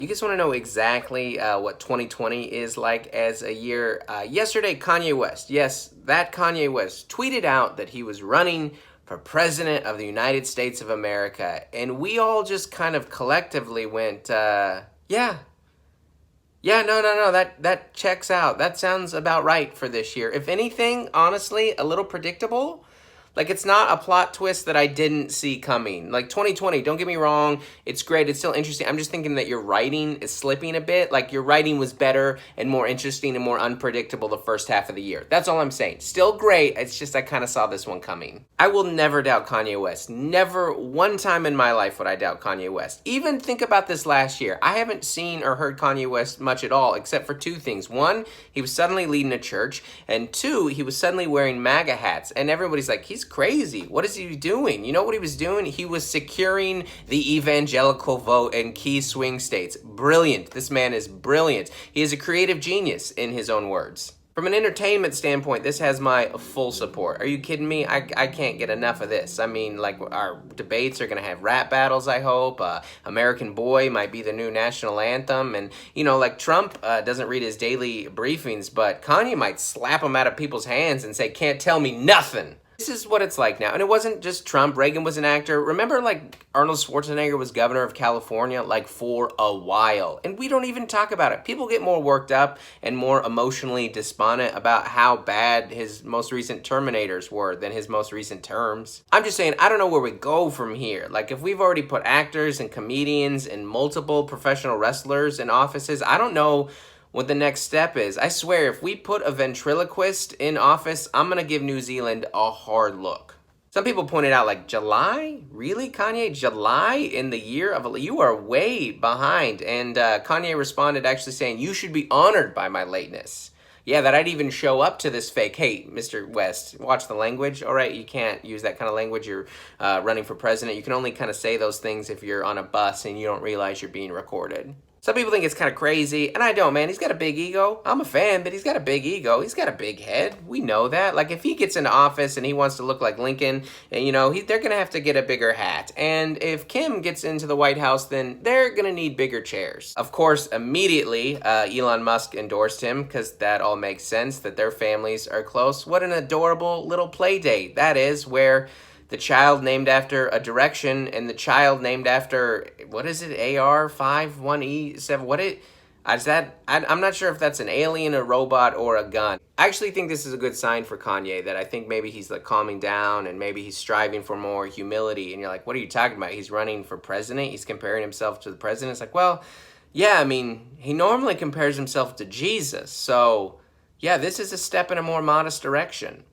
You guys want to know exactly what 2020 is like as a year? Yesterday, Kanye West, yes, that Kanye West, tweeted out that he was running for president of the United States of America. And we all just kind of collectively went, yeah, no, that checks out. That sounds about right for this year. If anything, honestly, a little predictable. Like, it's not a plot twist that I didn't see coming. Like, 2020, don't get me wrong, it's great, it's still interesting. I'm just thinking that your writing is slipping a bit. Like, your writing was better and more interesting and more unpredictable the first half of the year. That's all I'm saying. Still great, it's just I kind of saw this one coming. I will never doubt Kanye West. Never one time in my life would I doubt Kanye West. Even think about this last year. I haven't seen or heard Kanye West much at all, except for two things. One, he was suddenly leading a church, and two, he was suddenly wearing MAGA hats, and everybody's like, he's crazy. What is he doing? You know what he was doing? He was securing the evangelical vote in key swing states. Brilliant. This man is brilliant. He is a creative genius, in his own words. From an entertainment standpoint, this has my full support. Are you kidding me? I can't get enough of this. I mean, like, our debates are going to have rap battles, I hope. American Boy might be the new national anthem. And, you know, like, Trump doesn't read his daily briefings, but Kanye might slap them out of people's hands and say, can't tell me nothing. This is what it's like now. And it wasn't just Trump. Reagan was an actor. Remember, like, Arnold Schwarzenegger was governor of California, like, for a while. And we don't even talk about it. People get more worked up and more emotionally despondent about how bad his most recent Terminators were than his most recent terms. I'm just saying, I don't know where we go from here. Like, if we've already put actors and comedians and multiple professional wrestlers in offices, I don't know what the next step is. I swear, if we put a ventriloquist in office, I'm gonna give New Zealand a hard look. Some people pointed out, like, July? Really, Kanye? July in the year of... You are way behind. And Kanye responded actually saying, you should be honored by my lateness. Yeah, that I'd even show up to this fake. Hey, Mr. West, watch the language. All right, you can't use that kind of language. You're running for president. You can only kind of say those things if you're on a bus and you don't realize you're being recorded. Some people think it's kind of crazy, and I don't, man. He's got a big ego. I'm a fan, but he's got a big ego. He's got a big head. We know that. Like, if he gets into office and he wants to look like Lincoln, and, you know, they're going to have to get a bigger hat. And if Kim gets into the White House, then they're going to need bigger chairs. Of course, immediately, Elon Musk endorsed him, because that all makes sense, that their families are close. What an adorable little play date that is, where the child named after a direction and the child named after, what is it, AR-51E7, I'm not sure if that's an alien, a robot, or a gun. I actually think this is a good sign for Kanye, that I think maybe he's like calming down and maybe he's striving for more humility. And you're like, what are you talking about? He's running for president? He's comparing himself to the president? It's like, well, yeah, I mean, he normally compares himself to Jesus. So, yeah, this is a step in a more modest direction.